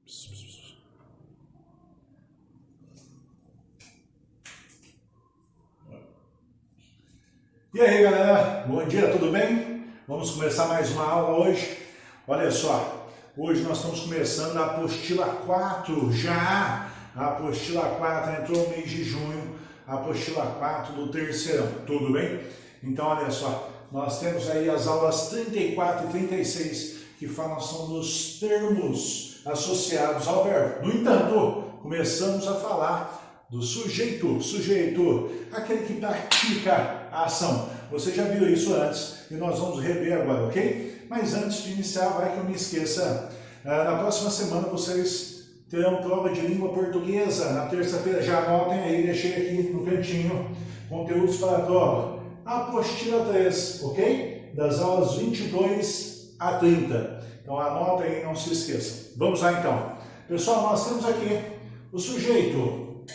E aí galera, bom dia, tudo bem? Vamos começar mais uma aula hoje. Olha só, hoje nós estamos começando a apostila 4, já a apostila 4 entrou no mês de junho, a apostila 4 do terceirão, tudo bem? Então olha só, nós temos aí as aulas 34 e 36 que falam são dos termos associados ao verbo. No entanto, começamos a falar do sujeito, aquele que pratica a ação. Você já viu isso antes e nós vamos rever agora, ok? Mas antes de iniciar, vai que eu me esqueça, na próxima semana vocês terão prova de língua portuguesa, na terça-feira, já anotem aí, deixei aqui no cantinho, conteúdos para a prova. Apostila 3, ok? Das aulas 22 a 30. Então anotem aí, não se esqueçam. Vamos lá então. Pessoal, nós temos aqui o sujeito.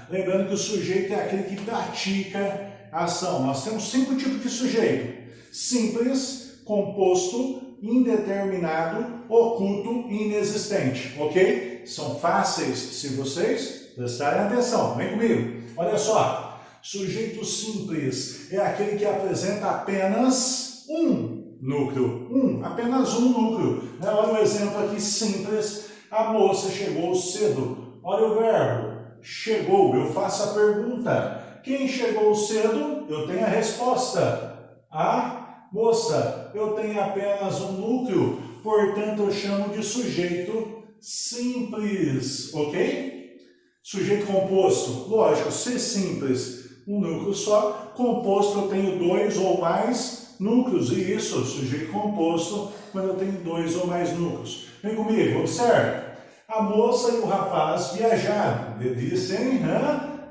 Lembrando que o sujeito é aquele que pratica a ação. Nós temos 5 tipos de sujeito: simples, composto, indeterminado, oculto e inexistente, ok? São fáceis se vocês prestarem atenção. Vem comigo. Olha só, sujeito simples é aquele que apresenta apenas um núcleo, apenas um núcleo. Olha o exemplo aqui simples: a moça chegou cedo. Olha o verbo. Chegou, eu faço a pergunta. Quem chegou cedo? Eu tenho a resposta. A moça. Eu tenho apenas um núcleo, portanto eu chamo de sujeito simples, ok? Sujeito composto, lógico, se simples, um núcleo só. Composto eu tenho 2 ou mais núcleos, e isso, sujeito composto, quando eu tenho 2 ou mais núcleos. Vem comigo, observe. A moça e o rapaz viajaram. Delícia, hein?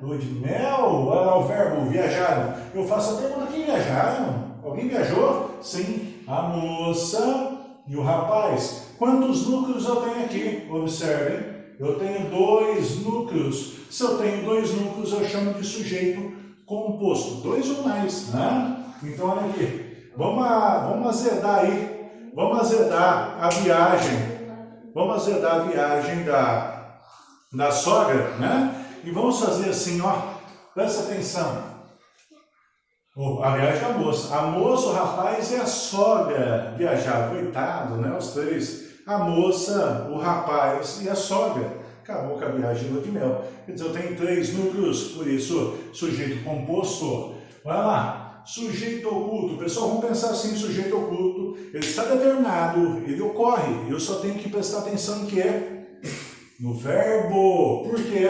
Lua de mel? Olha lá o verbo, viajaram. Eu faço a pergunta, quem viajaram? Alguém viajou? Sim. A moça e o rapaz. Quantos núcleos eu tenho aqui? Observem. Eu tenho 2 núcleos. Se eu tenho 2 núcleos, eu chamo de sujeito composto. 2 ou mais, né? Então, olha aqui. Vamos azedar aí. Vamos azedar a viagem. Vamos azedar a viagem da sogra, né? E vamos fazer assim, ó. Presta atenção. A viagem da moça. A moça, o rapaz e a sogra viajaram. Coitado, né? Os 3. A moça, o rapaz e a sogra. Acabou com a viagem de lua de mel. Quer dizer, eu tenho 3 núcleos, por isso, sujeito composto. Vai lá. Sujeito oculto. Pessoal, vamos pensar assim, sujeito oculto. Ele está determinado, ele ocorre. Eu só tenho que prestar atenção em que é no verbo. Por quê?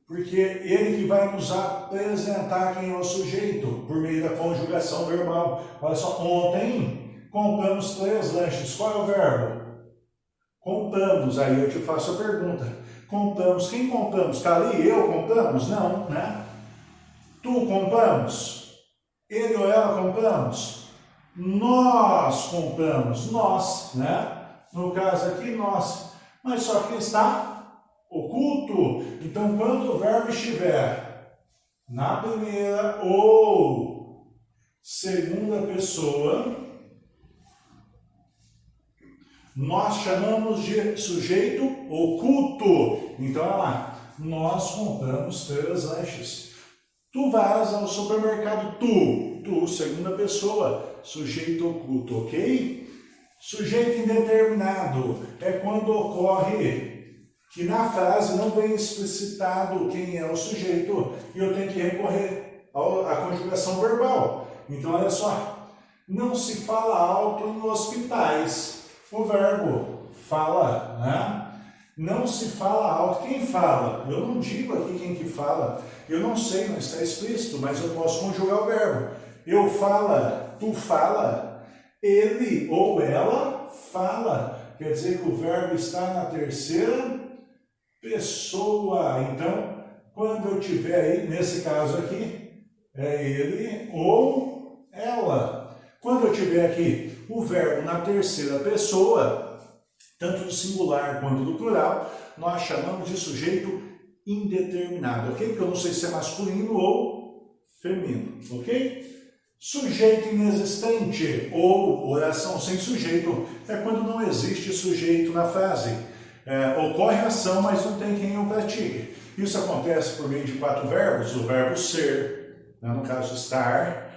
Porque ele que vai nos apresentar quem é o sujeito, por meio da conjugação verbal. Olha só, ontem compramos 3 lanches. Qual é o verbo? Compramos. Aí eu te faço a pergunta. Compramos. Quem compramos? Está ali? Eu compramos? Não, né? Tu compramos? Ele ou ela compramos? Nós compramos. Nós, né? No caso aqui, nós. Mas só que está oculto. Então, quando o verbo estiver na primeira ou segunda pessoa, nós chamamos de sujeito oculto. Então, olha lá. Nós compramos 3 lanches. Tu vais ao supermercado, tu, segunda pessoa, sujeito oculto, ok? Sujeito indeterminado é quando ocorre que na frase não vem explicitado quem é o sujeito e eu tenho que recorrer à conjugação verbal. Então, olha só, não se fala alto em hospitais. O verbo fala, né? Não se fala alto. Quem fala? Eu não digo aqui quem que fala. Eu não sei, não está explícito, mas eu posso conjugar o verbo. Eu fala, tu fala, ele ou ela fala. Quer dizer que o verbo está na terceira pessoa. Então, quando eu tiver aí, nesse caso aqui, é ele ou ela. Quando eu tiver aqui o verbo na terceira pessoa, tanto do singular quanto do plural, nós chamamos de sujeito indeterminado, ok? Porque eu não sei se é masculino ou feminino, ok? Sujeito inexistente ou oração sem sujeito é quando não existe sujeito na frase. Ocorre a ação, mas não tem quem o pratique. Isso acontece por meio de 4 verbos: o verbo ser, né, no caso estar,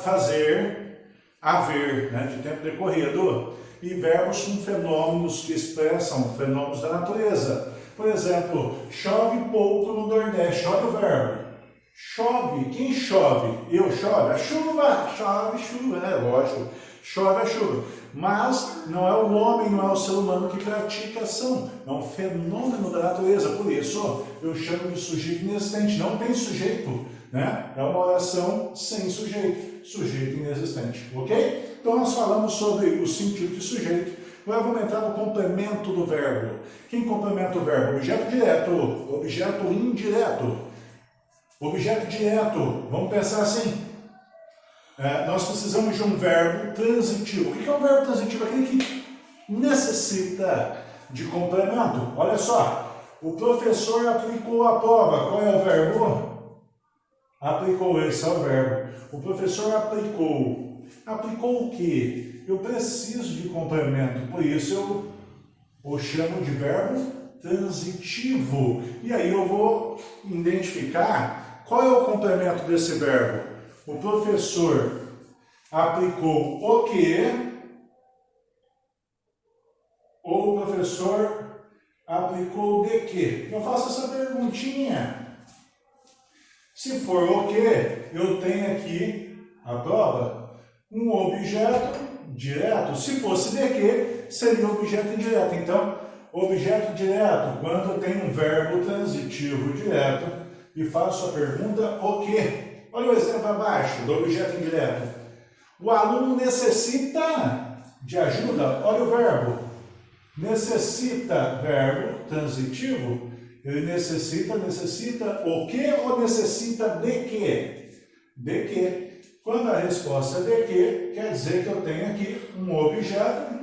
fazer, haver, né, de tempo decorrido, e verbos com fenômenos que expressam fenômenos da natureza. Por exemplo, chove pouco no Nordeste. Olha o verbo. Chove. Quem chove? Eu chove? A chuva. Chove, chuva, né? Lógico. Chove a chuva. Mas não é o homem, não é o ser humano que pratica a ação. É um fenômeno da natureza. Por isso, eu chamo de sujeito inexistente. Não tem sujeito, né? É uma oração sem sujeito. Sujeito inexistente. Ok? Então, nós falamos sobre o sentido de sujeito. Agora vamos entrar no complemento do verbo. Quem complementa o verbo? Objeto direto, objeto indireto. Objeto direto, vamos pensar assim. Nós precisamos de um verbo transitivo. O que é um verbo transitivo? Aquele que necessita de complemento. Olha só, o professor aplicou a prova. Qual é o verbo? Aplicou, esse é o verbo. O professor aplicou. Aplicou o quê? Eu preciso de complemento, por isso eu o chamo de verbo transitivo. E aí eu vou identificar qual é o complemento desse verbo. O professor aplicou o quê? Ou o professor aplicou de quê? Eu faço essa perguntinha. Se for o quê, eu tenho aqui a prova. Um objeto direto. Se fosse de que, seria objeto indireto. Então, objeto direto, quando eu tenho um verbo transitivo direto e faço a pergunta o quê? Olha o exemplo abaixo do objeto indireto. O aluno necessita de ajuda. Olha o verbo. Necessita, verbo transitivo. Ele necessita o quê ou necessita de quê? De quê? Quando a resposta é de que, quer dizer que eu tenho aqui um objeto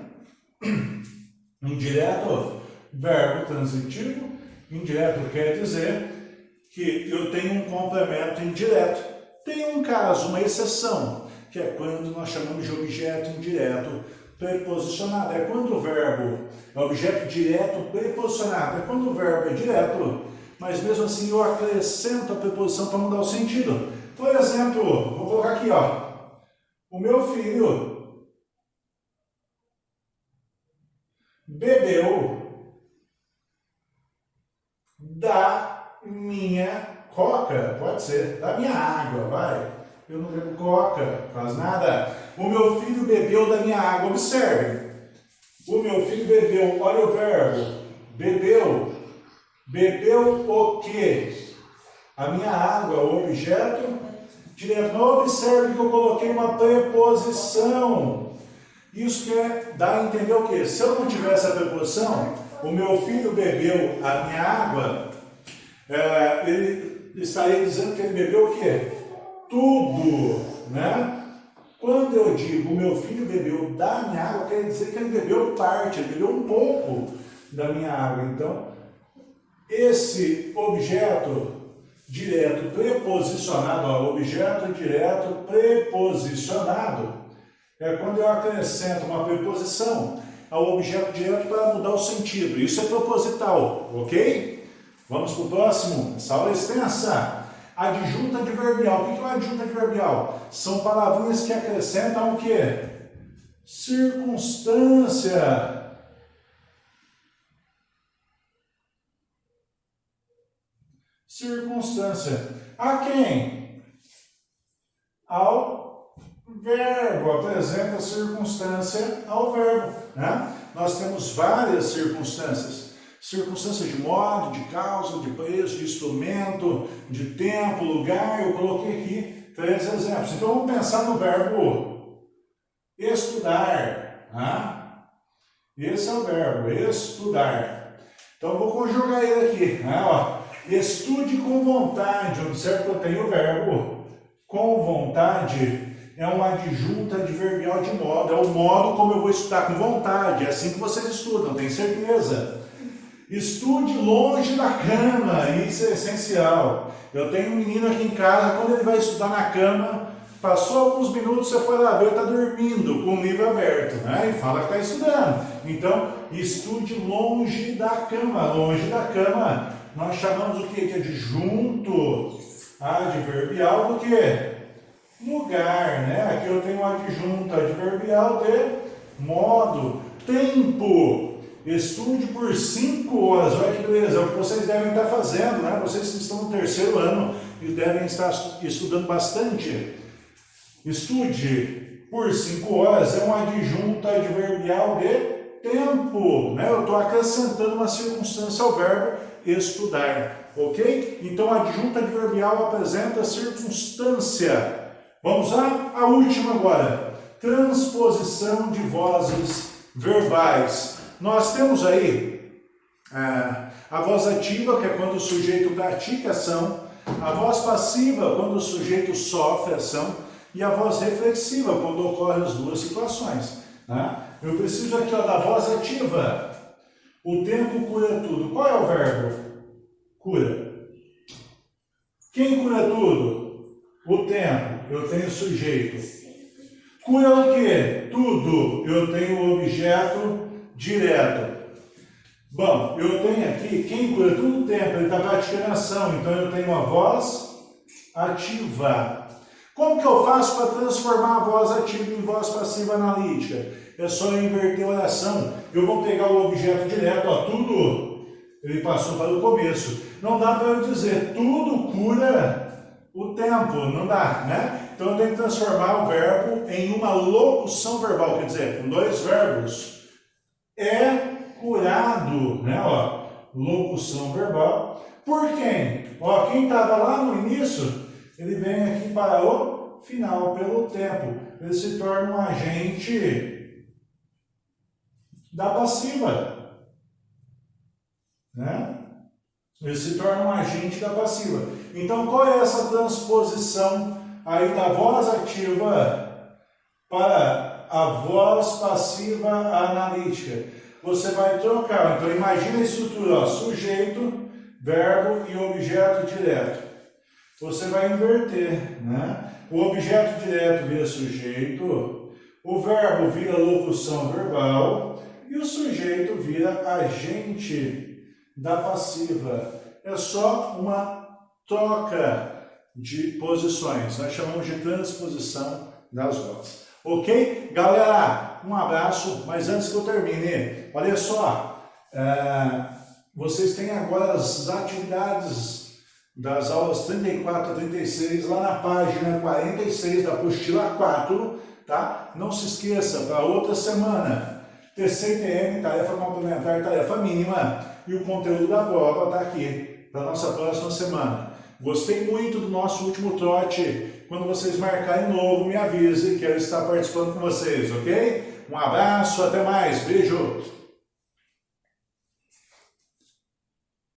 indireto, verbo transitivo. Indireto quer dizer que eu tenho um complemento indireto. Tem um caso, uma exceção, que é quando nós chamamos de objeto indireto preposicionado. É quando o verbo é objeto direto preposicionado. É quando o verbo é direto, mas mesmo assim eu acrescento a preposição para mudar o sentido. Por exemplo, vou colocar aqui, ó. O meu filho bebeu da minha coca, pode ser, da minha água, vai. Eu não bebo coca, faz nada. O meu filho bebeu da minha água, observe. O meu filho bebeu, olha o verbo, bebeu. Bebeu o quê? A minha água, o objeto direto. Não observe que eu coloquei uma preposição. Isso quer dar a entender o quê? Se eu não tivesse a preposição, o meu filho bebeu a minha água, ele estaria dizendo que ele bebeu o quê? Tudo, né? Quando eu digo o meu filho bebeu da minha água, quer dizer que ele bebeu parte, ele bebeu um pouco da minha água. Então, esse objeto direto preposicionado, ó, objeto direto preposicionado, é quando eu acrescento uma preposição ao objeto direto para mudar o sentido. Isso é proposital, ok? Vamos para o próximo. Essa aula é extensa. Adjunta adverbial. O que é uma adjunta adverbial? São palavrinhas que acrescentam o quê? Circunstância. Circunstância. A quem? Ao verbo. Apresenta circunstância ao verbo, né? Nós temos várias circunstâncias. Circunstâncias de modo, de causa, de preço, de instrumento, de tempo, lugar. Eu coloquei aqui 3 exemplos. Então vamos pensar no verbo estudar. Né? Esse é o verbo, estudar. Então eu vou conjugar ele aqui. Né? Ó. Estude com vontade. Observe que eu tenho o verbo com vontade. É uma adjunta adverbial de modo. É o modo como eu vou estudar com vontade. É assim que vocês estudam, tenho certeza. Estude longe da cama. Isso é essencial. Eu tenho um menino aqui em casa, quando ele vai estudar na cama, Passou alguns minutos, você foi lá ver, está dormindo com o livro aberto, né? E fala que está estudando. Então, estude longe da cama. Longe da cama, nós chamamos o que? De adjunto adverbial do que? Lugar, né? Aqui eu tenho um adjunto adverbial de modo. Tempo. Estude por 5 horas. Olha que beleza, é o que vocês devem estar fazendo, né? Vocês que estão no terceiro ano e devem estar estudando bastante. Estude por 5 horas é um adjunto adverbial de tempo, né? Eu estou acrescentando uma circunstância ao verbo estudar, ok? Então, adjunto adverbial apresenta circunstância. Vamos lá? A última agora. Transposição de vozes verbais. Nós temos aí a voz ativa, que é quando o sujeito pratica ação, a voz passiva, quando o sujeito sofre ação, e a voz reflexiva, quando ocorrem as duas situações. Né? Eu preciso aqui da voz ativa. O tempo cura tudo. Qual é o verbo? Cura. Quem cura tudo? O tempo. Eu tenho sujeito. Cura o quê? Tudo. Eu tenho o objeto direto. Bom, eu tenho aqui, quem cura tudo? O tempo. Ele está praticando ação. Então eu tenho a voz ativa. Como que eu faço para transformar a voz ativa em voz passiva analítica? É só eu inverter a oração. Eu vou pegar o objeto direto, tudo, ele passou para o começo. Não dá para eu dizer, tudo cura o tempo, não dá, né? Então eu tenho que transformar o verbo em uma locução verbal, quer dizer, com 2 verbos. É curado, né? Locução verbal. Por quem? Quem estava lá no início, ele vem aqui para o final, pelo tempo. Ele se torna um agente da passiva. Né? Ele se torna um agente da passiva. Então, qual é essa transposição aí da voz ativa para a voz passiva analítica? Você vai trocar. Então, imagina a estrutura, sujeito, verbo e objeto direto. Você vai inverter, né? O objeto direto vira sujeito, o verbo vira locução verbal e o sujeito vira agente da passiva. É só uma troca de posições. Nós chamamos de transposição das vozes. Ok? Galera, um abraço, mas antes que eu termine, olha só, vocês têm agora as atividades das aulas 34 a 36, lá na página 46 da apostila 4, tá? Não se esqueça, para outra semana, TC/TM, tarefa complementar, tarefa mínima, e o conteúdo da prova está aqui, para a nossa próxima semana. Gostei muito do nosso último trote, quando vocês marcarem novo, me avise, quero estar participando com vocês, ok? Um abraço, até mais, beijo!